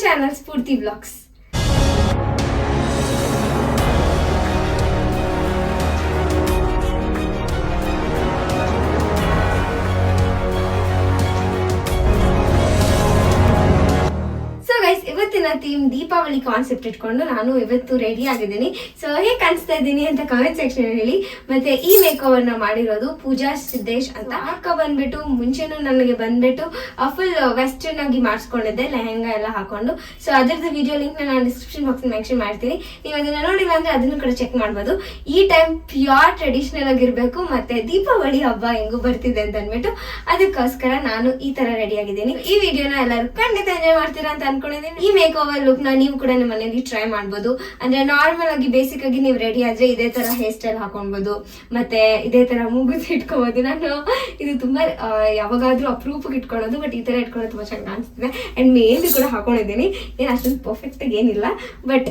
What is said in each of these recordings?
Channel ಸ್ಫೂರ್ತಿ vlogs. ಇವತ್ತಿನ theme Deepavali concept ಇಟ್ಕೊಂಡು ನಾನು ಇವತ್ತು ರೆಡಿ ಆಗಿದ್ದೀನಿ. ಸೊ ಹೇಗೆ ಕಾಣಿಸ್ತಾ ಇದ್ದೀನಿ ಅಂತ ಕಮೆಂಟ್ ಸೆಕ್ಷನ್ ಹೇಳಿ. ಮತ್ತೆ ಈ ಮೇಕ್ ಓವರ್ ನ ಮಾಡಿರೋದು ಪೂಜಾ ಸಿದ್ದೇಶ್ ಅಂತ. ಅಕ್ಕ ಬಂದ್ಬಿಟ್ಟು ಮುಂಚೆನೂ ನನಗೆ ಬಂದ್ಬಿಟ್ಟು ಫುಲ್ ವೆಸ್ಟರ್ನ್ ಆಗಿ ಮಾಡಿಸ್ಕೊಂಡಿದ್ದೆ, ಲೆಹಂಗಾ ಎಲ್ಲ ಹಾಕೊಂಡು. ಸೊ ಅದರದ್ದು ವಿಡಿಯೋ ಲಿಂಕ್ ನಾನು ಡಿಸ್ಕ್ರಿಪ್ಷನ್ ಬಾಕ್ಸ್ ಮೆನ್ಷನ್ ಮಾಡ್ತೀನಿ. ನೀವು ಅದನ್ನ ನೋಡಿಲ್ಲ ಅಂದ್ರೆ ಅದನ್ನು ಕೂಡ ಚೆಕ್ ಮಾಡ್ಬೋದು. ಈ ಟೈಮ್ ಪ್ಯೂರ್ ಟ್ರೆಡಿಷನಲ್ ಆಗಿರ್ಬೇಕು, ಮತ್ತೆ ದೀಪಾವಳಿ ಹಬ್ಬ ಹೆಂಗು ಬರ್ತಿದೆ ಅಂತ ಅಂದ್ಬಿಟ್ಟು ಅದಕ್ಕೋಸ್ಕರ ನಾನು ಈ ತರ ರೆಡಿ ಆಗಿದ್ದೀನಿ. ಈ ವಿಡಿಯೋನ ಎಲ್ಲರೂ ಖಂಡಿತ ಎಂಜಾಯ್ ಮಾಡ್ತೀರಾ ಅಂತ ಅನ್ಕೊಂಡಿದ್ದೀನಿ. ಈ ಮೇಕ್ ಓವರ್ ಲುಕ್ ನ ನೀವು ಕೂಡ ನಿಮ್ಮ ಮನೆಯಲ್ಲಿ ಟ್ರೈ ಮಾಡ್ಬೋದು. ಅಂದ್ರೆ ನಾರ್ಮಲ್ ಆಗಿ ಬೇಸಿಕ್ ಆಗಿ ನೀವು ರೆಡಿ ಆದ್ರೆ ಇದೇ ತರ ಹೇರ್ ಸ್ಟೈಲ್ ಹಾಕೊಳ್ಬಹುದು, ಮತ್ತೆ ಇದೇ ತರ ಮೂಗುತಿ ಇಟ್ಕೋಬಹುದು. ನಾನು ಇದು ತುಂಬಾ ಯಾವಾಗಾದ್ರೂ ಅಪರೂಪಕ್ಕೆ ಇಟ್ಕೊಳ್ಳೋದು, ಬಟ್ ಈ ತರ ಇಟ್ಕೊಳ್ಳೋದು ತುಂಬಾ ಚೆನ್ನಾಗಿ ಕಾಣಿಸ್ತಿದೆ. ಅಂಡ್ ಮೆಹಂದಿ ಕೂಡ ಹಾಕೊಂಡಿದ್ದೀನಿ. ಏನ್ ಅಷ್ಟೊಂದು ಪರ್ಫೆಕ್ಟ್ ಆಗಿ ಏನಿಲ್ಲ, ಬಟ್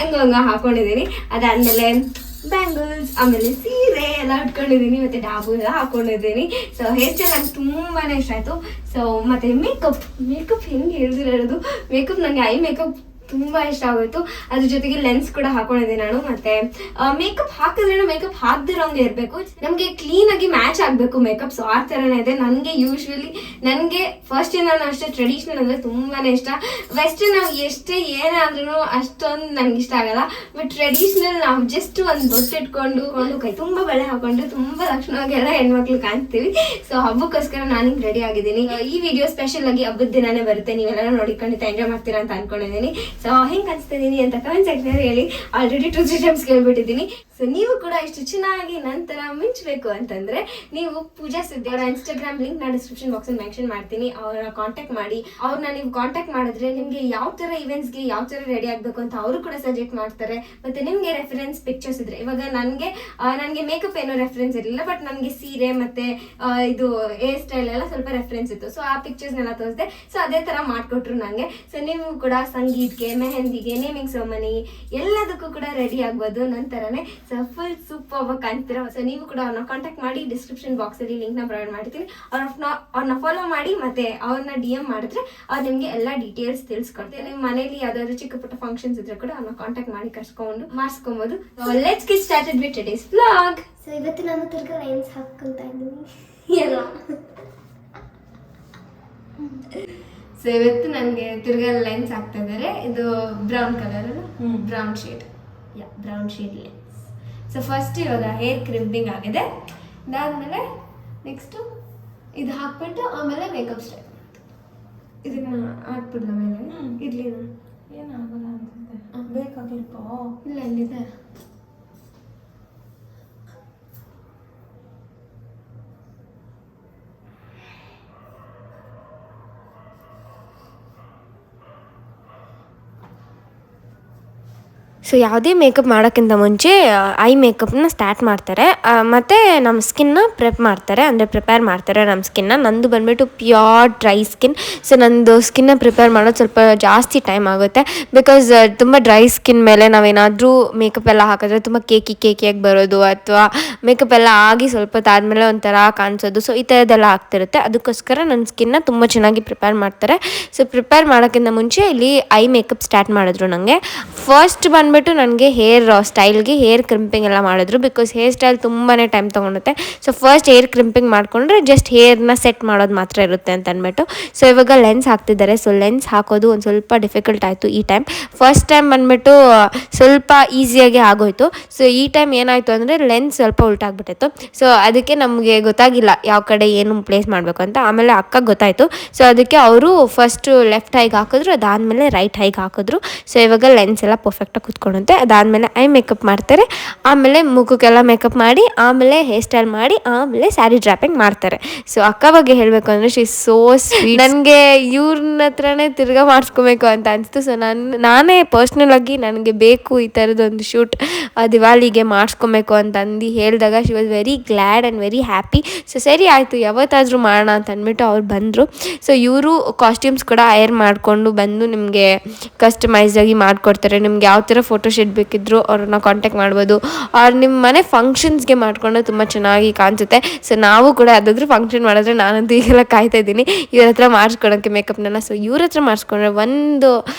ಹಂಗ ಹಾಕೊಂಡಿದ್ದೀನಿ. ಅದಾದ್ಮೇಲೆ ಬ್ಯಾಂಗಲ್ಸ್, ಆಮೇಲೆ ಸೀರೆ ಎಲ್ಲ ಉಟ್ಕೊಂಡಿದ್ದೀನಿ, ಮತ್ತೆ ಡಾಬು ಎಲ್ಲ ಹಾಕೊಂಡಿದ್ದೀನಿ. ಸೊ ಹೇರ್ ಸ್ಟೈಲ್ ನಂಗೆ ತುಂಬಾನೇ ಇಷ್ಟ ಆಯ್ತು. ಸೊ ಮತ್ತೆ ಮೇಕಪ್ ಹೆಂಗೆ ಹೇಳಿದಿರೋದು, ಮೇಕಪ್ ನಂಗೆ ಐ ಮೇಕಪ್ ತುಂಬಾ ಇಷ್ಟ ಆಗೋಯ್ತು. ಅದ್ರ ಜೊತೆಗೆ ಲೆನ್ಸ್ ಕೂಡ ಹಾಕೊಂಡಿದ್ದೀನಿ ನಾನು. ಮತ್ತೆ ಮೇಕಪ್ ಹಾಕಿದ್ರೆ ಮೇಕಪ್ ಹಾಕ್ದಿರೋಂಗೆ ಇರಬೇಕು, ನಮ್ಗೆ ಕ್ಲೀನ್ ಆಗಿ ಮ್ಯಾಚ್ ಆಗ್ಬೇಕು ಮೇಕಪ್. ಸೊ ಆ ತರನೇ ಇದೆ. ನನಗೆ ಫಸ್ಟ್ ನಾನು ಅಷ್ಟೇ ಟ್ರೆಡಿಷನಲ್ ಅಂದ್ರೆ ತುಂಬಾನೇ ಇಷ್ಟ. ವೆಸ್ಟರ್ನ್ ನಾವು ಎಷ್ಟೇ ಏನೇ ಆದ್ರೂ ಅಷ್ಟೊಂದು ನನ್ಗೆ ಇಷ್ಟ ಆಗಲ್ಲ. ಬಟ್ ಟ್ರೆಡಿಷನಲ್ ನಾವು ಜಸ್ಟ್ ಒಂದು ಬೊಟ್ಟು ಇಟ್ಕೊಂಡು ಕೈ ತುಂಬಾ ಬಳೆ ಹಾಕೊಂಡು ತುಂಬಾ ಲಕ್ಷಣವಾಗಿ ಎಲ್ಲ ಹೆಣ್ಮಕ್ಳು ಕಾಣ್ತೀವಿ. ಸೊ ಹಬ್ಬಕ್ಕೋಸ್ಕರ ನಾನು ರೆಡಿ ಆಗಿದ್ದೀನಿ. ಈ ವಿಡಿಯೋ ಸ್ಪೆಷಲ್ ಆಗಿ ಹಬ್ಬದ ದಿನಾನೇ ಬರುತ್ತೆ. ನೀವೆಲ್ಲ ನೋಡಿ ಖಂಡಿತ ಎಂಜಾಯ್ ಮಾಡ್ತೀರಾ ಅಂತ ಅನ್ಕೊಂಡಿದ್ದೀನಿ. ಸೊ ಹೆಂಗ್ ಅನ್ಸ್ತಿದ್ದೀನಿ ಅಂತ ಕಮೆಂಟ್ ಸೆಕ್ಷನ್ ಹೇಳಿ. ಆಲ್ರೆಡಿ 2-3 ಟೈಮ್ಸ್ ಕೇಳ್ಬಿಟ್ಟಿದ್ದೀನಿ. ಸೊ ನೀವು ಕೂಡ ಇಷ್ಟು ಚೆನ್ನಾಗಿ ನಂತರ ಮಿಂಚಬೇಕು ಅಂತಂದ್ರೆ ನೀವು ಪೂಜಾ ಸಿದ್ದಿ ಅವರ ಇನ್ಸ್ಟಾಗ್ರಾಮ್ ಲಿಂಕ್ ನಾನು ಡಿಸ್ಕ್ರಿಪ್ಷನ್ ಬಾಕ್ಸ್ ಮೆನ್ಷನ್ ಮಾಡ್ತೀನಿ. ಅವ್ರನ್ನ ಕಾಂಟ್ಯಾಕ್ಟ್ ಮಾಡಿ. ಅವ್ರನ್ನ ನೀವು ಕಾಂಟ್ಯಾಕ್ಟ್ ಮಾಡಿದ್ರೆ ನಿಮ್ಗೆ ಯಾವ ತರ ಇವೆಂಟ್ಸ್ಗೆ ಯಾವ ತರ ರೆಡಿ ಆಗ್ಬೇಕು ಅಂತ ಅವರು ಕೂಡ ಸಜೆಸ್ಟ್ ಮಾಡ್ತಾರೆ. ಮತ್ತೆ ನಿಮ್ಗೆ ರೆಫರೆನ್ಸ್ ಪಿಕ್ಚರ್ಸ್ ಇದ್ರೆ, ಇವಾಗ ನನ್ಗೆ ಮೇಕಪ್ ಏನೋ ರೆಫರೆನ್ಸ್ ಇರಲಿಲ್ಲ, ಬಟ್ ನನಗೆ ಸೀರೆ ಮತ್ತೆ ಇದು ಹೇರ್ ಸ್ಟೈಲ್ ಎಲ್ಲ ಸ್ವಲ್ಪ ರೆಫರೆನ್ಸ್ ಇತ್ತು. ಸೊ ಆ ಪಿಕ್ಚರ್ಸ್ ನೆಲ್ಲ ತೋರಿಸಿದೆ. ಸೊ ಅದೇ ತರ ಮಾಡ್ಕೊಟ್ರು ನಂಗೆ. ಸೊ ನೀವು ಕೂಡ ಸಂಗೀತಕ್ಕೆ, ಮೆಹಂದಿಗೆ, ನೇಮಿಂಗ್ ಸೆರೆಮನಿ ಎಲ್ಲದಕ್ಕೂ ಕೂಡ ರೆಡಿ ಆಗ್ಬೋದು ನಂತರನೇ. ಸೊ ಫುಲ್ ಸೂಪರ್ ಆಗಿ ಕಾಣ್ತೀರಾ. ಸೊ ನೀವು ಕೂಡ ಅವ್ರನ್ನ ಕಾಂಟ್ಯಾಕ್ಟ್ ಮಾಡಿ. ಡಿಸ್ಕ್ರಿಪ್ಷನ್ ಬಾಕ್ಸ್ ಅಲ್ಲಿ ಲಿಂಕ್ ನ ಪ್ರೊವೈಡ್ ಮಾಡ್ತೀನಿ. ಅವ್ರನ್ನ ಫಾಲೋ ಮಾಡಿ, ಮತ್ತೆ ಅವ್ರನ್ನ DM ಮಾಡಿದ್ರೆ ಅವ್ರು ನಿಮ್ಗೆ ಎಲ್ಲಾ ಡೀಟೇಲ್ಸ್ ತಿಳಿಸ್ಕೊಡ್ತಾರೆ. ನಿಮ್ಮ ಮನೇಲಿ ಯಾವ್ದಾದ್ರು ಚಿಕ್ಕ ಪುಟ್ಟ ಫಂಕ್ಷನ್ಸ್ ಇದ್ರೆ ಕೂಡ ಅವ್ರನ್ನ ಕಾಂಟ್ಯಾಕ್ಟ್ ಮಾಡಿ ಕರ್ಸ್ಕೊಂಡು ಮಾಡಿಸ್ಕೊಬಹುದು. Let's get started with today's vlog. So ಇವತ್ತು ನಾನು ತಿರ್ಗಾ ಲೈನ್ಸ್ ಹಾಕ್ಕೊಂತ ಇದ್ದೀನಿ ಎಲ್ಲ. ಸೊ ಇವತ್ತು ನನಗೆ ತಿರ್ಗಾ ಲೈನ್ಸ್ ಹಾಕ್ತಾ ಇದ್ದಾರೆ. ಇದು brown colour, brown shade lines. So first ಇವಾಗ ಹೇರ್ ಕ್ರಿಂಪಿಂಗ್ ಆಗಿದೆ. ಅದಾದ್ಮೇಲೆ ನೆಕ್ಸ್ಟ್ ಇದು ಹಾಕ್ಬಿಟ್ಟು ಆಮೇಲೆ ಮೇಕಪ್ ಸ್ಟೈಲ್. ಇದನ್ನ ಹಾಕ್ಬಿಡ್ಲ ಮೇಲೆ ಇರ್ಲಿ, ಏನಾಗಲ್ಲ ಅನ್ಸುತ್ತೆ. ಬೇಕಾಗಿಲ್ಪ ಇಲ್ಲ ಇಲ್ಲಿದೆ. ಸೊ ಯಾವುದೇ ಮೇಕಪ್ ಮಾಡೋಕ್ಕಿಂತ ಮುಂಚೆ ಐ ಮೇಕಪ್ನ ಸ್ಟಾರ್ಟ್ ಮಾಡ್ತಾರೆ, ಮತ್ತು ನಮ್ಮ ಸ್ಕಿನ್ನ ಪ್ರಿಪೇರ್ ಮಾಡ್ತಾರೆ ನಮ್ಮ ಸ್ಕಿನ್ನ. ನಂದು ಬಂದುಬಿಟ್ಟು ಪ್ಯೂರ್ ಡ್ರೈ ಸ್ಕಿನ್. ಸೊ ನಂದು ಸ್ಕಿನ್ನ ಪ್ರಿಪೇರ್ ಮಾಡೋದು ಸ್ವಲ್ಪ ಜಾಸ್ತಿ ಟೈಮ್ ಆಗುತ್ತೆ. ಬಿಕಾಸ್ ತುಂಬ ಡ್ರೈ ಸ್ಕಿನ್ ಮೇಲೆ ನಾವೇನಾದರೂ ಮೇಕಪ್ ಎಲ್ಲ ಹಾಕಿದ್ರೆ ತುಂಬ ಕೇಕಿಯಾಗಿ ಬರೋದು, ಅಥವಾ ಮೇಕಪ್ ಎಲ್ಲ ಆಗಿ ಸ್ವಲ್ಪ ಹೊತ್ತಾದಮೇಲೆ ಒಂಥರ ಕಾಣಿಸೋದು. ಸೊ ಈ ಥರದ್ದೆಲ್ಲ ಆಗ್ತಿರುತ್ತೆ. ಅದಕ್ಕೋಸ್ಕರ ನನ್ನ ಸ್ಕಿನ್ನ ತುಂಬ ಚೆನ್ನಾಗಿ ಪ್ರಿಪೇರ್ ಮಾಡ್ತಾರೆ. ಸೊ ಪ್ರಿಪೇರ್ ಮಾಡೋಕ್ಕಿಂತ ಮುಂಚೆ ಇಲ್ಲಿ ಐ ಮೇಕಪ್ ಸ್ಟಾರ್ಟ್ ಮಾಡಿದ್ರು ನನಗೆ. ಫಸ್ಟ್ ಬಂದುಬಿಟ್ಟು ನನಗೆ ಹೇರ್ ಸ್ಟೈಲ್ಗೆ ಹೇರ್ ಕ್ರಿಂಪಿಂಗ್ ಎಲ್ಲ ಮಾಡಿದ್ರು. ಬಿಕಾಸ್ ಹೇರ್ ಸ್ಟೈಲ್ ತುಂಬಾ ಟೈಮ್ ತೊಗೊಳುತ್ತೆ. ಸೊ ಫಸ್ಟ್ ಹೇರ್ ಕ್ರಿಂಪಿಂಗ್ ಮಾಡಿಕೊಂಡ್ರೆ ಜಸ್ಟ್ ಹೇರ್ನ ಸೆಟ್ ಮಾಡೋದು ಮಾತ್ರ ಇರುತ್ತೆ ಅಂತ ಅಂದ್ಬಿಟ್ಟು. ಸೊ ಇವಾಗ ಲೆನ್ಸ್ ಹಾಕ್ತಿದ್ದಾರೆ. ಸೊ ಲೆನ್ಸ್ ಹಾಕೋದು ಒಂದು ಸ್ವಲ್ಪ ಡಿಫಿಕಲ್ಟ್ ಆಯಿತು ಈ ಟೈಮ್. ಫಸ್ಟ್ ಟೈಮ್ ಬಂದುಬಿಟ್ಟು ಸ್ವಲ್ಪ ಈಸಿಯಾಗಿ ಆಗೋಯ್ತು. ಸೊ ಈ ಟೈಮ್ ಏನಾಯಿತು ಅಂದರೆ ಲೆನ್ಸ್ ಸ್ವಲ್ಪ ಉಲ್ಟಾಗ್ಬಿಟ್ಟಿತ್ತು. ಸೊ ಅದಕ್ಕೆ ನಮಗೆ ಗೊತ್ತಾಗಿಲ್ಲ ಯಾವ ಕಡೆ ಏನು ಪ್ಲೇಸ್ ಮಾಡಬೇಕು ಅಂತ. ಆಮೇಲೆ ಅಕ್ಕ ಗೊತ್ತಾಯಿತು. ಸೊ ಅದಕ್ಕೆ ಅವರು ಫಸ್ಟು ಲೆಫ್ಟ್ ಹೈಗೆ ಹಾಕಿದ್ರು, ಅದಾದಮೇಲೆ ರೈಟ್ ಹೈಗೆ ಹಾಕಿದ್ರು. ಸೊ ಇವಾಗ ಲೆನ್ಸ್ ಎಲ್ಲ ಪರ್ಫೆಕ್ಟಾಗಿ ಕುತ್ಕೊಂಡು ಮಾಡ್ಕೊಳುತ್ತೆ. ಅದಾದಮೇಲೆ ಐ ಮೇಕಪ್ ಮಾಡ್ತಾರೆ, ಆಮೇಲೆ ಮುಖಕ್ಕೆಲ್ಲ ಮೇಕಪ್ ಮಾಡಿ, ಆಮೇಲೆ ಹೇರ್ ಸ್ಟೈಲ್ ಮಾಡಿ, ಆಮೇಲೆ ಸ್ಯಾರಿ ಡ್ರಾಪಿಂಗ್ ಮಾಡ್ತಾರೆ. ಸೊ ಅಕ್ಕ ಬಗ್ಗೆ ಹೇಳಬೇಕು ಅಂದರೆ ಶಿ ಸೋ ಸ್ವೀಟ್. ನನಗೆ ಇವ್ರನ್ನ ಹತ್ರನೇ ತಿರ್ಗಾ ಮಾಡಿಸ್ಕೋಬೇಕು ಅಂತ ಅನಿಸ್ತು. ಸೊ ನಾನೇ ಪರ್ಸ್ನಲ್ ಆಗಿ ನನಗೆ ಬೇಕು ಈ ಥರದೊಂದು ಶೂಟ್ ದಿವಾಲಿಗೆ ಮಾಡಿಸ್ಕೊಬೇಕು ಅಂತಂದು ಹೇಳಿದಾಗ she was very glad and very happy. So ಸರಿ ಆಯಿತು ಯಾವತ್ತಾದರೂ ಮಾಡೋಣ ಅಂತ ಅಂದ್ಬಿಟ್ಟು ಅವ್ರು ಬಂದರು. ಸೊ ಇವರು ಕಾಸ್ಟ್ಯೂಮ್ಸ್ ಕೂಡ ಐರ್ ಮಾಡಿಕೊಂಡು ಬಂದು ನಿಮಗೆ ಕಸ್ಟಮೈಸ್ಡಾಗಿ ಮಾಡಿಕೊಡ್ತಾರೆ. ನಿಮ್ಗೆ ಯಾವ ಥರ ಫೋಟೋಶೂಟ್ ಬೇಕಿದ್ರು ಅವ್ರನ್ನ ಕಾಂಟ್ಯಾಕ್ಟ್ ಮಾಡ್ಬೋದು. ಅವ್ರು ನಿಮ್ಮ ಮನೆ ಫಂಕ್ಷನ್ಸ್ಗೆ ಮಾಡಿಕೊಂಡು ತುಂಬ ಚೆನ್ನಾಗಿ ಕಾಣಿಸುತ್ತೆ. ಸೊ ನಾವು ಕೂಡ ಯಾವುದಾದ್ರೂ ಫಂಕ್ಷನ್ ಮಾಡಿದ್ರೆ ನಾನಂತೂ ಈಗೆಲ್ಲ ಕಾಯ್ತಾ ಇದ್ದೀನಿ ಇವ್ರ ಹತ್ರ ಮಾಡಿಸ್ಕೊಳೋಕ್ಕೆ ಮೇಕಪ್ನೆಲ್ಲ. ಸೊ ಇವ್ರ ಹತ್ರ ಮಾಡಿಸ್ಕೊಂಡ್ರೆ ಒಂದು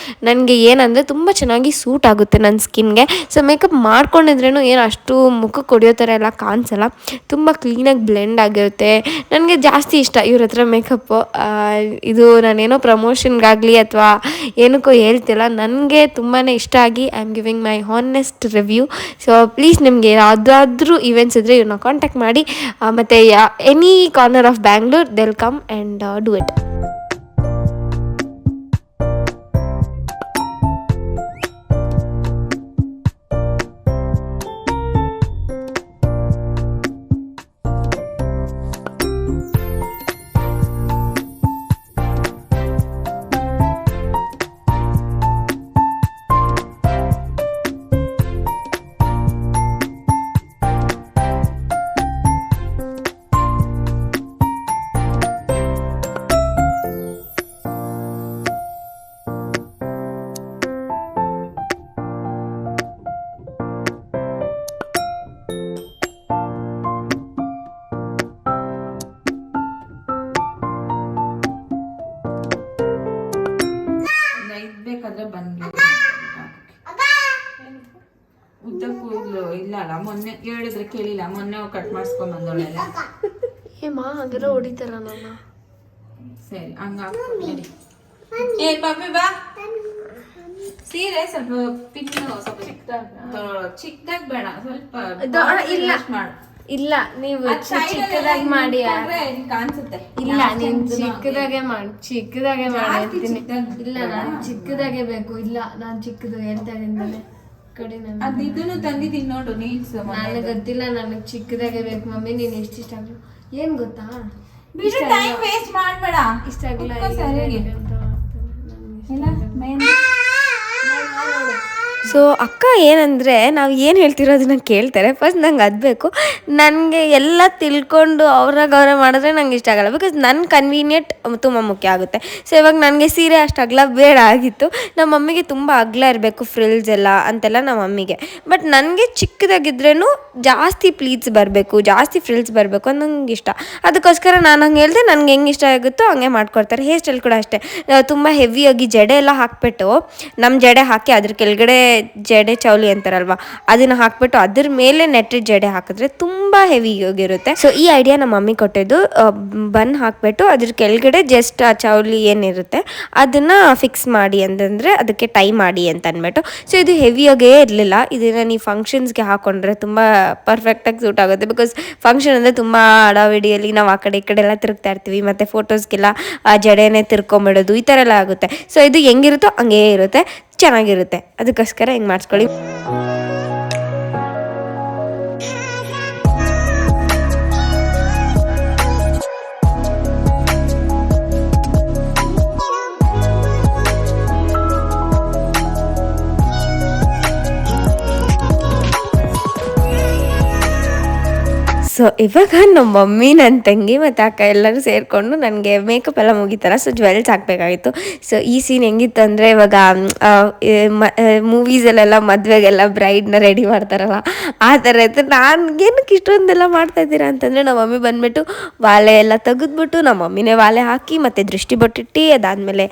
ನನಗೆ ಏನಂದರೆ ತುಂಬ ಚೆನ್ನಾಗಿ ಸೂಟ್ ಆಗುತ್ತೆ ನನ್ನ ಸ್ಕಿನ್ಗೆ. ಸೊ ಮೇಕಪ್ ಮಾಡ್ಕೊಂಡಿದ್ರೇನು ಏನು ಅಷ್ಟು ಮುಖಕ್ಕೆ ಹೊಡೆಯೋ ಥರ ಎಲ್ಲ ಕಾಣಿಸಲ್ಲ, ತುಂಬ ಕ್ಲೀನಾಗಿ ಬ್ಲೆಂಡ್ ಆಗಿರುತ್ತೆ. ನನಗೆ ಜಾಸ್ತಿ ಇಷ್ಟ ಇವ್ರ ಹತ್ರ ಮೇಕಪ್ಪು. ಇದು ನಾನೇನೋ ಪ್ರಮೋಷನ್ಗಾಗಲಿ ಅಥವಾ ಏನಕ್ಕೋ ಹೇಳ್ತಿಲ್ಲ, ನನಗೆ ತುಂಬಾ ಇಷ್ಟ ಆಗಿ I am giving my honest review. So please ನಿಮಗೆ ಯಾವುದಾದ್ರೂ ಇವೆಂಟ್ಸ್ ಇದ್ದರೆ ಇವ್ರನ್ನ ಕಾಂಟ್ಯಾಕ್ಟ್ ಮಾಡಿ, ಮತ್ತು any corner of Bangalore they'll come and do it. ಬೇಕಾದ್ರೆ ಬಂದ್ವಿ ಉದ್ದ ಕೂದಲು ಇಲ್ಲ ಅಲ್ಲ, ಮೊನ್ನೆ ಹೇಳಿದ್ರೆ ಕೇಳಿಲ್ಲ, ಮೊನ್ನೆ ಕಟ್ ಮಾಡಿಸ್ಕೊಂಡ್ ಬಂದೋಳೆಲ್ಲ. ಏಮಾ ಹಾಗೆಲ್ಲ ಹೊಡಿತಾರ ನನ್ನ. ಸರಿ ಹಂಗ ಏ ಪಾಪಿ ಬಾ. ಸೀರೆ ಸ್ವಲ್ಪ ಪಿನ್ನು ಸ್ವಲ್ಪ ಚಿಕ್ಕದಾಗಿ ಬೇಡ, ಸ್ವಲ್ಪ ಇಲ್ಲ ಮಾಡು. ಇಲ್ಲ ನೀವು ಚಿಕ್ಕದಾಗಿ ಮಾಡಿ ಕಾಣಿಸುತ್ತೆ. ಇಲ್ಲ ನೀನ್ ಚಿಕ್ಕದಾಗೆ ಮಾಡಿ, ಚಿಕ್ಕದಾಗೆ ಮಾಡ್ತೀನಿ. ಇಲ್ಲ ನಾನು ಚಿಕ್ಕದಾಗೆ ಬೇಕು. ಇಲ್ಲ ನಾನು ಚಿಕ್ಕದು ಹೇಳ್ತಾ ಇದ್ದೀನಿ ಕಡೆ. ಅದು ಇದನ್ನು ತಂದಿದ್ದೀನಿ ನೋಡು ನೀಲ್ಸ್. ನನಗೆ ಗೊತ್ತಿಲ್ಲ, ನನಗೆ ಚಿಕ್ಕದಾಗೆ ಬೇಕು ಮಮ್ಮಿ. ನೀನು ಇಷ್ಟ ಆಗಲ್ಲ ಏನ್ ಗೊತ್ತಾ, ಟೈಮ್ ವೇಸ್ಟ್ ಮಾಡ್ಬೇಡ. ಇಷ್ಟ ಆಗಿಲ್ಲ ಸೊ ಅಕ್ಕ ಏನಂದರೆ ನಾವು ಏನು ಹೇಳ್ತಿರೋದನ್ನ ಕೇಳ್ತಾರೆ. ಫಸ್ಟ್ ನಂಗೆ ಅದು ಬೇಕು. ನನಗೆ ಎಲ್ಲ ತಿಳ್ಕೊಂಡು ಅವ್ರಾಗ ಮಾಡಿದ್ರೆ ನಂಗೆ ಇಷ್ಟ ಆಗಲ್ಲ. ಬಿಕಾಸ್ ನನ್ನ ಕನ್ವೀನಿಯೆಂಟ್ ತುಂಬ ಮುಖ್ಯ ಆಗುತ್ತೆ. ಸೊ ಇವಾಗ ನನಗೆ ಸೀರೆ ಅಷ್ಟು ಅಗಲ ಬೇಡ ಆಗಿತ್ತು. ನಮ್ಮ ಮಮ್ಮಿಗೆ ತುಂಬ ಅಗಲ ಇರಬೇಕು ಫ್ರಿಲ್ಸ್ ಎಲ್ಲ ಅಂತೆಲ್ಲ ನಮ್ಮ ಮಮ್ಮಿಗೆ. ಬಟ್ ನನಗೆ ಚಿಕ್ಕದಾಗಿದ್ರೂ ಜಾಸ್ತಿ ಪ್ಲೀಟ್ಸ್ ಬರಬೇಕು, ಜಾಸ್ತಿ ಫ್ರಿಲ್ಸ್ ಬರಬೇಕು ಅಂತ ನಂಗೆ ಇಷ್ಟ. ಅದಕ್ಕೋಸ್ಕರ ನಾನು ಹಂಗೆ ಹೇಳಿದೆ, ನನಗೆ ಹೆಂಗೆ ಇಷ್ಟ ಆಗುತ್ತೋ ಹಂಗೆ ಮಾಡ್ಕೊಡ್ತಾರೆ. ಹೇರ್ ಸ್ಟೈಲ್ ಕೂಡ ಅಷ್ಟೇ, ತುಂಬ ಹೆವಿಯಾಗಿ ಜಡೆ ಎಲ್ಲ ಹಾಕ್ಬಿಟ್ಟು ನಮ್ಮ ಜಡೆ ಹಾಕಿ ಅದ್ರ ಕೆಳಗಡೆ ಜಡೆ ಚೌಲಿ ಅಂತಾರಲ್ವ ಅದನ್ನ ಹಾಕ್ಬಿಟ್ಟು ಅದ್ರ ಮೇಲೆ ನೆಟ್ಟಿದ ಜಡೆ ಹಾಕಿದ್ರೆ ತುಂಬ ಹೆವಿ ಹೋಗಿರುತ್ತೆ. ಸೊ ಈ ಐಡಿಯಾ ನಮ್ಮ ಮಮ್ಮಿ ಕೊಟ್ಟಿದ್ದು. ಬನ್ ಹಾಕ್ಬಿಟ್ಟು ಅದ್ರ ಕೆಳಗಡೆ ಜಸ್ಟ್ ಆ ಚೌಲಿ ಏನಿರುತ್ತೆ ಅದನ್ನ ಫಿಕ್ಸ್ ಮಾಡಿ ಅಂತಂದರೆ ಅದಕ್ಕೆ ಟೈ ಮಾಡಿ ಅಂತ ಅಂದ್ಬಿಟ್ಟು. ಸೊ ಇದು ಹೆವಿಯಾಗೇ ಇರಲಿಲ್ಲ. ಇದನ್ನು ನೀವು ಫಂಕ್ಷನ್ಸ್ಗೆ ಹಾಕೊಂಡ್ರೆ ತುಂಬ ಪರ್ಫೆಕ್ಟಾಗಿ ಸೂಟ್ ಆಗುತ್ತೆ. ಬಿಕಾಸ್ ಫಂಕ್ಷನ್ ಅಂದರೆ ತುಂಬ ಅಡಾವಿಡಿಯಲ್ಲಿ ನಾವು ಆ ಕಡೆ ಈ ಕಡೆ ಎಲ್ಲ ತಿರುಗ್ತಾ ಇರ್ತೀವಿ, ಮತ್ತು ಫೋಟೋಸ್ಗೆಲ್ಲ ಜಡೆನೇ ತಿರ್ಕೊಂಬಿಡೋದು ಈ ಥರ ಎಲ್ಲ ಆಗುತ್ತೆ. ಸೊ ಇದು ಹೆಂಗಿರುತ್ತೋ ಹಂಗೇ ಇರುತ್ತೆ, ಚೆನ್ನಾಗಿರುತ್ತೆ. ಅದಕ್ಕೋಸ್ಕರ ಹಿಂಗೆ ಮಾಡಿಸ್ಕೊಳ್ಳಿ. ಸೊ ಇವಾಗ ನಮ್ಮ ಮಮ್ಮಿ ನನ್ನ ತಂಗಿ ಮತ್ತು ಅಕ್ಕ ಎಲ್ಲರೂ ಸೇರಿಕೊಂಡು ನನಗೆ ಮೇಕಪ್ ಎಲ್ಲ ಮುಗಿತಾರೆ. ಸೊ ಜ್ಯುವೆಲ್ಸ್ ಹಾಕಬೇಕಾಗಿತ್ತು. ಸೊ ಈ ಸೀನ್ ಹೆಂಗಿತ್ತು ಅಂದರೆ, ಇವಾಗ ಮೂವೀಸಲ್ಲೆಲ್ಲ ಮದುವೆಗೆಲ್ಲ ಬ್ರೈಡ್ನ ರೆಡಿ ಮಾಡ್ತಾರಲ್ಲ ಆ ಥರ ಇತ್ತು. ಏನಕ್ಕೆ ಇಷ್ಟೊಂದೆಲ್ಲ ಮಾಡ್ತಾಯಿದ್ದೀರಾ ಅಂತಂದರೆ, ನಮ್ಮ ಮಮ್ಮಿ ಬಂದುಬಿಟ್ಟು ವಾಲೆ ಎಲ್ಲ ತೆಗೆದ್ಬಿಟ್ಟು ನಮ್ಮ ಮಮ್ಮಿನೇ ವಾಲೆ ಹಾಕಿ ಮತ್ತು ದೃಷ್ಟಿ ಬೊಟ್ಟಿಟ್ಟು ಅದಾದಮೇಲೆ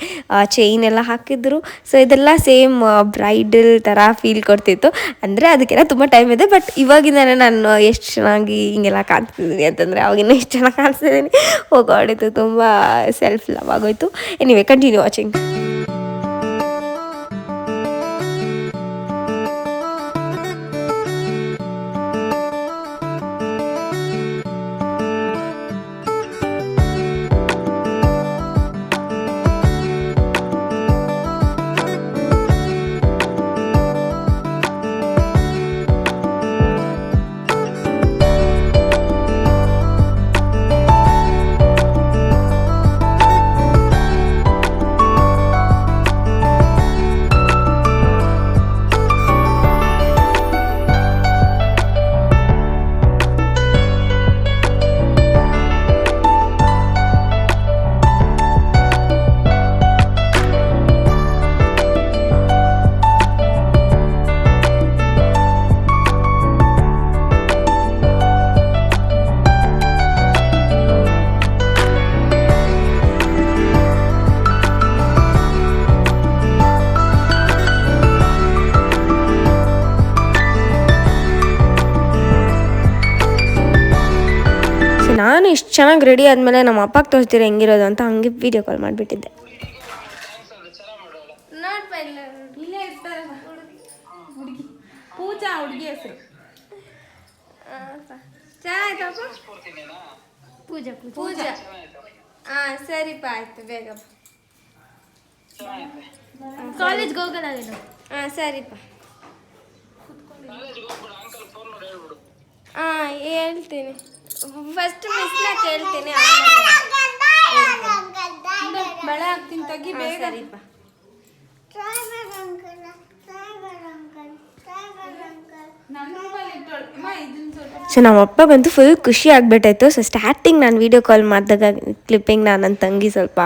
ಚೈನ್ ಎಲ್ಲ ಹಾಕಿದ್ರು. ಸೊ ಇದೆಲ್ಲ ಸೇಮ್ ಬ್ರೈಡಲ್ ಥರ ಫೀಲ್ ಕೊಡ್ತಿತ್ತು. ಅಂದರೆ ಅದಕ್ಕೆಲ್ಲ ತುಂಬ ಟೈಮ್ ಇದೆ. ಬಟ್ ಇವಾಗಿಂದನೇ ನಾನು ಎಷ್ಟು ಚೆನ್ನಾಗಿ ಹಿಂಗೆಲ್ಲ ಕಾಣಿಸ್ತಿದ್ದೀನಿ ಅಂತಂದರೆ ಅವಾಗಿನ್ನೂ ಎಷ್ಟು ಚೆನ್ನಾಗಿ ಕಾಣಿಸ್ತಿದ್ದೀನಿ. ಹೋಗೋಡಿತ್ತು, ತುಂಬ ಸೆಲ್ಫ್ ಲವ್ ಆಗೋಯ್ತು. Anyway continue watching. ಸೊ ನಾನು ಇಷ್ಟು ಚೆನ್ನಾಗಿ ರೆಡಿ ಆದಮೇಲೆ ನಮ್ಮ ಅಪ್ಪಗೆ ತೋರಿಸ್ತೀರ ಹೆಂಗಿರೋದು ಅಂತ ಹಂಗೆ ವೀಡಿಯೋ ಕಾಲ್ ಮಾಡಿಬಿಟ್ಟಿದ್ದೆ. ನೋಡ್ಪ ಇಲ್ಲೇ ಇರ್ತಾರೆ ಹುಡುಗಿ ಪೂಜಾ ಹುಡುಗಿ ಹೆಸರು. ಚೆನ್ನಾಯ್ತಪ್ಪ. ಪೂಜಾ ಪೂಜಾ ಹಾಂ ಸರಿಪ್ಪ ಆಯ್ತು ಬೇಗ ಕಾಲೇಜ್ಗೆ ಹೋಗೋಣ. ಹಾಂ ಸರಿಪ್ಪ. ಹಾಂ ಹೇಳ್ತೀನಿ. ಫಸ್ಟ್ ಮಿಸ್ನ ಕೇಳ್ತೀನಿ ಬಳೆ ಹಾಕ್ತೀನಿ ತೆಗಿ ಬೇಗ. ಸರಿಪ್ಪ. ಸೊ ನಮ್ಮ ಅಪ್ಪಗಂತೂ ಫುಲ್ ಖುಷಿ ಆಗ್ಬಿಟ್ಟಾಯ್ತು. ಸೊ ಸ್ಟಾರ್ಟಿಂಗ್ ನಾನು ವೀಡಿಯೋ ಕಾಲ್ ಮಾಡಿದಾಗ ಕ್ಲಿಪ್ಪಿಂಗ್ ನನ್ನ ತಂಗಿ ಸ್ವಲ್ಪ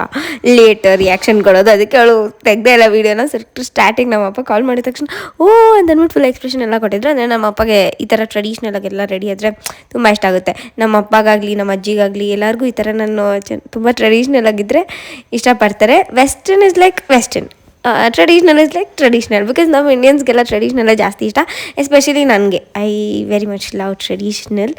ಲೇಟ್ ರಿಯಾಕ್ಷನ್ ಕೊಡೋದು, ಅದಕ್ಕೆ ಅವಳು ತೆಗ್ದೇ ಇಲ್ಲ ವೀಡಿಯೋನ. ಸ್ಟಾರ್ಟಿಂಗ್ ನಮ್ಮ ಅಪ್ಪ ಕಾಲ್ ಮಾಡಿದ ತಕ್ಷಣ ಓ ಅಂತ ಅಂದ್ಬಿಟ್ಟು ಫುಲ್ ಎಕ್ಸ್ಪ್ರೆಷನ್ ಎಲ್ಲ ಕೊಟ್ಟಿದ್ರು. ಅಂದರೆ ನಮ್ಮ ಅಪ್ಪಗೆ ಈ ಥರ ಟ್ರೆಡಿಷ್ನಲ್ ಆಗೆಲ್ಲ ರೆಡಿ ಆದರೆ ತುಂಬ ಇಷ್ಟ ಆಗುತ್ತೆ. ನಮ್ಮ ಅಪ್ಪಗಾಗಲಿ ನಮ್ಮ ಅಜ್ಜಿಗಾಗಲಿ ಎಲ್ಲರಿಗೂ ಈ ಥರ ನಾನು ತುಂಬ ಟ್ರೆಡಿಷ್ನಲ್ ಆಗಿದ್ದರೆ ಇಷ್ಟಪಡ್ತಾರೆ. Western is like western, traditional is like traditional. Because ನಮ್ಮ ಇಂಡಿಯನ್ಸ್ಗೆಲ್ಲ ಟ್ರೆಡಿಷ್ನಲ್ಲೇ ಜಾಸ್ತಿ ಇಷ್ಟ. ಎಸ್ಪೆಷಲಿ ನನಗೆ I very much love traditional.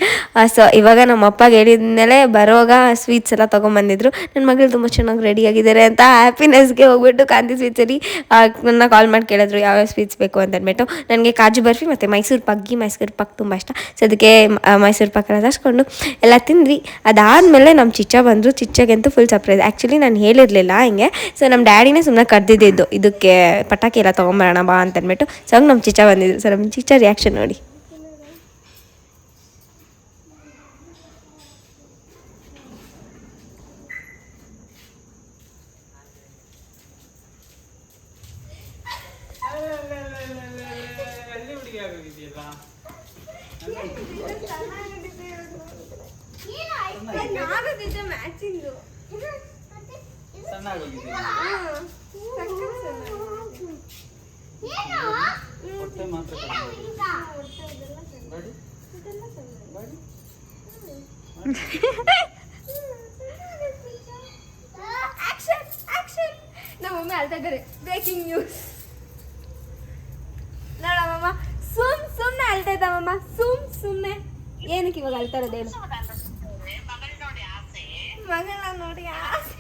So ಇವಾಗ ನಮ್ಮ ಅಪ್ಪಗೆ ಹೇಳಿದ್ಮೇಲೆ ಬರೋವಾಗ ಸ್ವೀಟ್ಸ್ ಎಲ್ಲ ತೊಗೊಂಬಂದಿದ್ರು. ನನ್ನ ಮಗಳು ತುಂಬ ಚೆನ್ನಾಗಿ ರೆಡಿ ಆಗಿದ್ದಾರೆ ಅಂತ ಹ್ಯಾಪಿನೆಸ್ಗೆ ಹೋಗ್ಬಿಟ್ಟು ಕಾಂತಿ ಸ್ವೀಟ್ಸಲ್ಲಿ ನನ್ನ ಕಾಲ್ ಮಾಡಿ ಕೇಳಿದ್ರು ಯಾವ್ಯಾವ ಸ್ವೀಟ್ಸ್ ಬೇಕು ಅಂತ ಅಂದ್ಬಿಟ್ಟು. ನನಗೆ ಕಾಜು ಬರ್ಫಿ ಮತ್ತು ಮೈಸೂರು ಪಾಕ್ ತುಂಬ ಇಷ್ಟ. ಸೊ ಅದಕ್ಕೆ ಮೈಸೂರು ಪಾಕೆಲ್ಲ ತರಿಸ್ಕೊಂಡು ಎಲ್ಲ ತಿಂದ್ವಿ. ಅದಾದಮೇಲೆ ನಮ್ಮ ಚಿಚ್ಚ ಬಂದರು. ಚಿಚ್ಚಗಂತೂ ಫುಲ್ ಸರ್ಪ್ರೈಸ್. ಆ್ಯಕ್ಚುಲಿ ನಾನು ಹೇಳಿರಲಿಲ್ಲ ಹಿಂಗೆ. ಸೊ ನಮ್ಮ ಡ್ಯಾಡಿನೇ ಸುಮ್ಮನೆ ಕರೆದಿದ್ದು ಇದಕ್ಕೆ ಪಟಾಕಿ ಎಲ್ಲ ತೊಗೊಂಬರೋಣ ಬಾ ಅಂತ ಅಂದ್ಬಿಟ್ಟು. ಸೊ ಹಂಗೆ ನಮ್ಮ ಚಿಚ್ಚ ಬಂದಿದ್ರು. ಸೊ ನಮ್ಮ ಚಿಚ್ಚ ರಿಯಾಕ್ಷನ್ ನೋಡಿ. ಮ್ಯಾಚಿಂಗು ನಮ್ಮಮ್ಮ ಅಳ್ತಾ ಇದ್ದಾರೆ. ಬ್ರೇಕಿಂಗ್ ನ್ಯೂಸ್ ನೋಡಮ್ಮ. ಸುಮ್ಮನೆ ಅಳ್ತಾ ಇದ್ದಾವಮ್ಮ. ಸುಮ್ಮನೆ ಏನಕ್ಕೆ ಇವಾಗ ಅಳ್ತಾ ಇರೋದು ಹೇಳು? ಮಗಳನ್ನ ನೋಡಿ ಆಸೆ.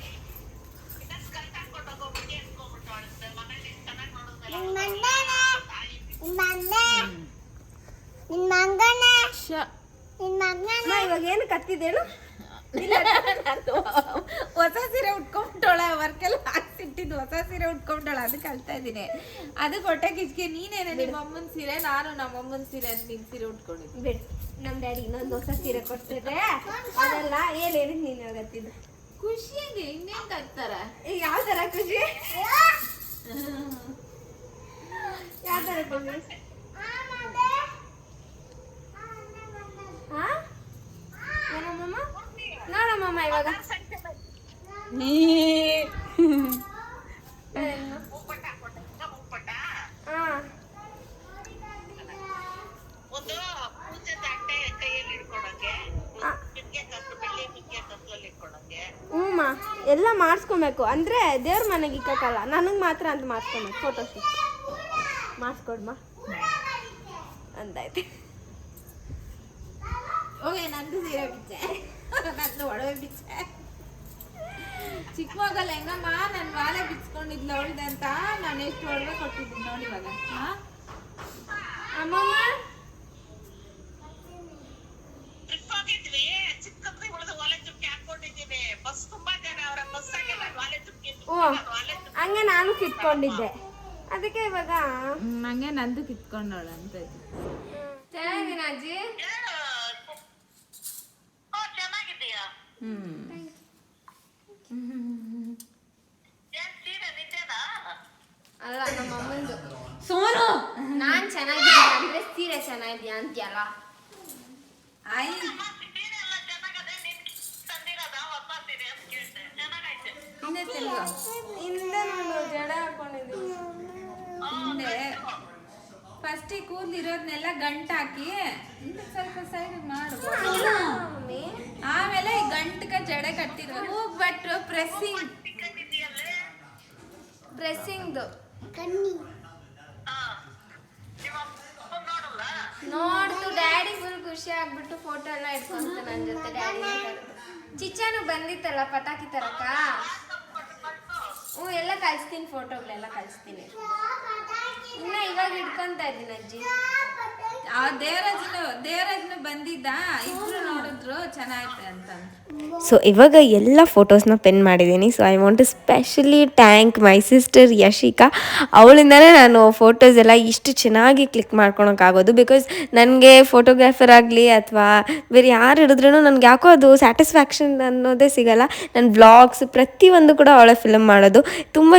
ಇವಾಗ ಏನು ಕತ್ತಿದ್ದೇಳು? ಹೊಸ ಸೀರೆ ಉಟ್ಕೊಂಡ್ಬಿಟ್ಟೋಳ, ವರ್ಕೆಲ್ಲ ಹಾಕ್ಸಿಟ್ಟಿದ್ದು ಹೊಸ ಸೀರೆ ಉಟ್ಕೊಂಡ್ಬಿಟ್ಟೋಳ, ಅದಕ್ಕೆ ಅಳ್ತಾ ಇದ್ದೀನಿ. ಅದಕ್ಕೆ ಹೊಟ್ಟೆ ಕಿಚ್ಕೆ ನೀನೇನೆ ನಿಮ್ಮ ಅಮ್ಮನ ಸೀರೆ, ನಾನು ನಮ್ಮ ಅಮ್ಮನ ಸೀರೆ ಅಂತ ನಿನ್ ಸೀರೆ ಉಟ್ಕೊಂಡಿದ್ದೀನಿ. ಬಿಡು, ನಮ್ಮ ಡ್ಯಾಡಿ ಇನ್ನೊಂದು ಹೊಸ ಸೀರೆ ಕೊಡ್ತಿದ್ರೆ ಅದೆಲ್ಲ ಏನಕ್ಕೆ ನೀನು ಹೋಗತ್ತಿದ್ದು? ಖುಷಿಯಾಗಿ ಇನ್ನೇನ್ ಕಟ್ತಾರೆ? ಈಗ ಯಾವ ತರ ಖುಷಿ? ಯಾವ ತರ ಖುಷಿ? ನೋಡಮ್ಮ ನೋಡಮ್ಮ ಇವಾಗ ಹ್ಞೂಮ್ಮ ಎಲ್ಲ ಮಾಡಿಸ್ಕೊಬೇಕು. ಅಂದರೆ ದೇವ್ರ ಮನೆಗೆ ಇಕ್ಕಕ್ಕಲ್ಲ, ನನಗೆ ಮಾತ್ರ ಅಂತ ಮಾಡಿಸ್ಕೊಬೇಕು. ಫೋಟೋಶೂಟ್ ಮಾಡಿಸ್ಕೊಡ್ಮ ಅಂದಾಯ್ತು. ಓಕೆ, ನಂದು ಸೀರೆ ಬಿಚ್ಚೆ, ನಂದು ಒಡವೆ ಬಿಚ್ಚೆ. ಚಿಕ್ಕ ಮಗಲ್ಲ ಹೆಂಗಮ್ಮ ನನ್ನ ವಾಲೆ ಬಿಚ್ಕೊಂಡಿದ್ಲು ಅವಳ್ದೆ ಅಂತ ನಾನು ಎಷ್ಟು ಒಡವೆ ಕೊಟ್ಟಿದ್ದೀನಿ ನೋಡಿ ಇವಾಗ. ಅಮ್ಮಮ್ಮ ಓ ಹಂಗೆ ನಾನು ಕಿತ್ಕೊಂಡಿದ್ದೆ, ಅದಕ್ಕೆ ಇವಾಗ ನಂಗೆ ನಂದು ಕಿತ್ಕೊಂಡವಳ ಅಂತ. ಚೆನ್ನಾಗಿದ್ದೀನ ಅಜ್ಜಿ? ಅಲ್ಲ ನಮ್ಮ ಅಮ್ಮಂದು. ಸೋನು ನಾನ್ ಚೆನ್ನಾಗಿದ್ದೀನಿ ಅಂದ್ರೆ ಸೀರೆ ಚೆನ್ನಾಗಿದ್ಯಾ ಅಂತ್ಯಲ್ಲ. ಹಿಂದೆ ನಾನು ಜಡ ಹಾಕೊಂಡಿದ್ದೀನಿ. ಹಿಂದೆ ಫಸ್ಟ್ ಕೂದಲಿರೋದ್ನೆಲ್ಲ ಗಂಟು ಹಾಕಿ ಸ್ವಲ್ಪ ಸೈಡ್ ಮಾಡು, ಆಮೇಲೆ ಈ ಗಂಟಕ ಜಡೆ ಕಟ್ಟಿದ್ರು. ಬಟ್ ಪ್ರೆಸ್ಸಿಂಗ್ದು ನೋಡ್ತು ಡ್ಯಾಡಿ ಫುಲ್ ಖುಷಿ ಆಗ್ಬಿಟ್ಟು ಫೋಟೋ ಎಲ್ಲ ಇಟ್ಕೊಂತ ನನ್ನ ಜೊತೆ ಡ್ಯಾಡಿ ಚಿಚ್ಚಾನು ಬಂದಿತ್ತಲ್ಲ ಪಟಾಕಿ ತರಕ. ಹ್ಞೂ ಎಲ್ಲ ಕಳಿಸ್ತೀನಿ, ಫೋಟೋಗಳೆಲ್ಲ ಕಳಿಸ್ತೀನಿ. ಇನ್ನ ಇವಾಗ ಇಟ್ಕೊಂತ ಇದ್ದೀನಿ ಅಜ್ಜಿ. ಆ ದೇವರಾಜ್ನು ಬಂದಿದ್ದ, ಇಬ್ರು ನೋಡಿದ್ರು ಚೆನ್ನಾಗೈತೆ ಅಂತ. ಸೊ ಇವಾಗ ಎಲ್ಲ ಫೋಟೋಸ್ನ ಪೆನ್ ಮಾಡಿದ್ದೀನಿ. So I want to specially thank my sister Yashika. ಅವಳಿಂದಲೇ ನಾನು ಫೋಟೋಸ್ ಎಲ್ಲ ಇಷ್ಟು ಚೆನ್ನಾಗಿ ಕ್ಲಿಕ್ ಮಾಡ್ಕೊಳಕ್ಕಾಗೋದು. ಬಿಕಾಸ್ ನನಗೆ ಫೋಟೋಗ್ರಾಫರ್ ಆಗಲಿ ಅಥವಾ ಬೇರೆ ಯಾರು ಹಿಡಿದ್ರೂ ನನಗೆ ಯಾಕೋ ಅದು ಸ್ಯಾಟಿಸ್ಫ್ಯಾಕ್ಷನ್ ಅನ್ನೋದೇ ಸಿಗೋಲ್ಲ. ನನ್ನ ವ್ಲಾಗ್ಸ್ ಪ್ರತಿಯೊಂದು ಕೂಡ ಅವಳೇ ಫಿಲ್ಮ್ ಮಾಡೋದು. ತುಂಬ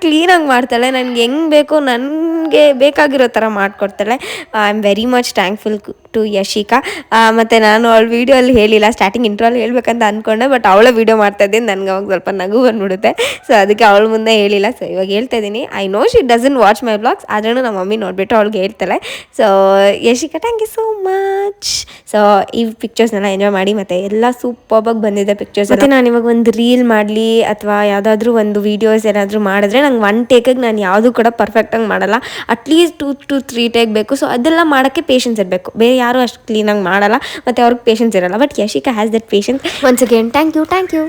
ಕ್ಲೀನಾಗಿ ಮಾಡ್ತಾಳೆ. ನನಗೆ ಹೆಂಗೆ ಬೇಕೋ ನನಗೆ ಬೇಕಾಗಿರೋ ಥರ ಮಾಡಿಕೊಡ್ತಾಳೆ. I am very much thankful to Yashika. ಮತ್ತು ನಾನು ಅವಳ ವೀಡಿಯೋಲ್ಲಿ ಹೇಳಿಲ್ಲ, ಸ್ಟಾರ್ಟಿಂಗ್ ಇಂಟ್ರಲ್ಲಿ ಹೇಳ್ಬೇಕಂತ ಅಂದ್ಕೊಂಡೆ, ಬಟ್ ಅವಳೇ ವೀಡಿಯೋ ಮಾಡ್ತಾಯಿದ್ದೀನಿ. ನನಗೆ ಅವಾಗ ಸ್ವಲ್ಪ ನಗು ಬಂದ್ಬಿಡುತ್ತೆ. ಸೊ ಅದಕ್ಕೆ ಅವಳ ಮುಂದೆ ಹೇಳಿಲ್ಲ. ಸೊ ಇವಾಗ ಹೇಳ್ತಾ ಇದ್ದೀನಿ. I know she doesn't watch my vlogs, ಆದ್ರೂ ನಮ್ಮ ಮಮ್ಮಿ ನೋಡಿಬಿಟ್ಟು ಅವಳಿಗೆ ಹೇಳ್ತಾಳೆ. So Yashika thank you so much. So ಈ ಪಿಕ್ಚರ್ಸ್ನೆಲ್ಲ ಎಂಜಾಯ್ ಮಾಡಿ. ಮತ್ತು ಎಲ್ಲ ಸೂಪರ್ಬಾಗಿ ಬಂದಿದೆ ಪಿಕ್ಚರ್ಸ್. ಮತ್ತು ನಾನು ಇವಾಗ ಒಂದು ರೀಲ್ ಮಾಡಲಿ ಅಥವಾ ಯಾವುದಾದ್ರೂ ಒಂದು ವೀಡಿಯೋಸ್ ಏನಾದರೂ ಮಾಡಿದ್ರೆ ನಂಗೆ 1 ಟೇಕಿಗೆ ನಾನು ಯಾವುದೂ ಕೂಡ ಪರ್ಫೆಕ್ಟಾಗಿ ಮಾಡಲ್ಲ. ಅಟ್ಲೀಸ್ಟ್ 2 to 3 ಟೇಕ್ ಬೇಕು. ಸೊ ಅದೆಲ್ಲ ಮಾಡೋಕ್ಕೆ ಪೇಷನ್ಸ್ ಇರಬೇಕು. ಬೇರೆ ಯಾರೂ ಅಷ್ಟು ಕ್ಲೀನಾಗಿ ಮಾಡಲ್ಲ ಮತ್ತು ಅವ್ರಿಗೆ ಪೇಷನ್ಸ್ ಇರಲ್ಲ. But Yashika has that patience. Once again thank you.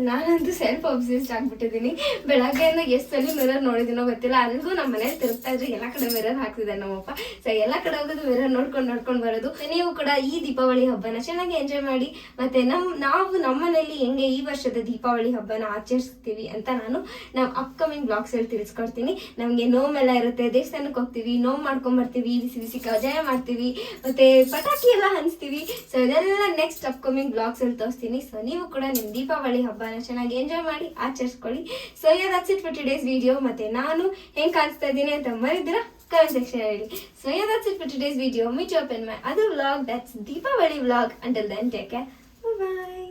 ನಾನಂತೂ ಸೆಲ್ಫ್ ಅಬ್ಸೆಸ್ಡ್ ಆಗ್ಬಿಟ್ಟಿದ್ದೀನಿ. ಬೆಳಗ್ಗೆಯಿಂದ ಎಷ್ಟು ಸಲ ಮಿರರ್ ನೋಡಿದ್ದೀನೋ ಗೊತ್ತಿಲ್ಲ. ಅಲ್ಲಿಗೂ ನಮ್ಮ ಮನೇಲಿ ತಿರುಗ್ತಾ ಇದ್ರೆ ಎಲ್ಲ ಕಡೆ ಮಿರರ್ ಹಾಕ್ತಿದ್ದಾರೆ ನಮ್ಮಪ್ಪ. ಸೊ ಎಲ್ಲ ಕಡೆ ಹೋಗೋದು ಮಿರರ್ ನೋಡ್ಕೊಂಡು ಬರೋದು. ನೀವು ಕೂಡ ಈ ದೀಪಾವಳಿ ಹಬ್ಬನ ಚೆನ್ನಾಗಿ ಎಂಜಾಯ್ ಮಾಡಿ. ಮತ್ತೆ ನಾವು ನಮ್ಮ ಮನೇಲಿ ಹೆಂಗೆ ಈ ವರ್ಷದ ದೀಪಾವಳಿ ಹಬ್ಬನ ಆಚರಿಸ್ತೀವಿ ಅಂತ ನಾನು ನಮ್ಮ ಅಪ್ಕಮಿಂಗ್ ಬ್ಲಾಗ್ಸ್ ಅಲ್ಲಿ ತಿಳಿಸ್ಕೊಡ್ತೀನಿ. ನಮಗೆ ನೋಮೆಲ್ಲ ಇರುತ್ತೆ, ದೇವಸ್ಥಾನಕ್ಕೆ ಹೋಗ್ತೀವಿ, ನೋವು ಮಾಡ್ಕೊಂಡ್ಬರ್ತೀವಿ, ಬಿಸಿ ಬಿಸಿ ಕಜಾಯ ಮಾಡ್ತೀವಿ, ಮತ್ತೆ ಪಟಾಕಿ ಎಲ್ಲ ಹಂಚ್ತೀವಿ. ಸೊ ಇದೆಲ್ಲ ನೆಕ್ಸ್ಟ್ ಅಪ್ಕಮಿಂಗ್ ಬ್ಲಾಗ್ಸ್ ಅಲ್ಲಿ ತೋರಿಸ್ತೀನಿ. ಸೊ ನೀವು ಕೂಡ ನಿಮ್ಮ ದೀಪಾವಳಿ ಹಬ್ಬನ ಚೆನ್ನಾಗಿ ಎಂಜಾಯ್ ಮಾಡಿ ಆಚರಿಸ್ಕೊಳ್ಳಿ. So that's it for today's video. ಮತ್ತೆ ನಾನು ಹೆಂಗ್ ಕಾಣಿಸ್ತಾ ಇದ್ದೀನಿ ಅಂತ ಮರಿದಿರಾ ಕಮೆಂಟ್ ಸೆಕ್ಷನ್ ಹೇಳಿ. So that's it for today's video. Meet you up in my other vlog, that's Deepavali vlog. Until then, take care. Bye bye.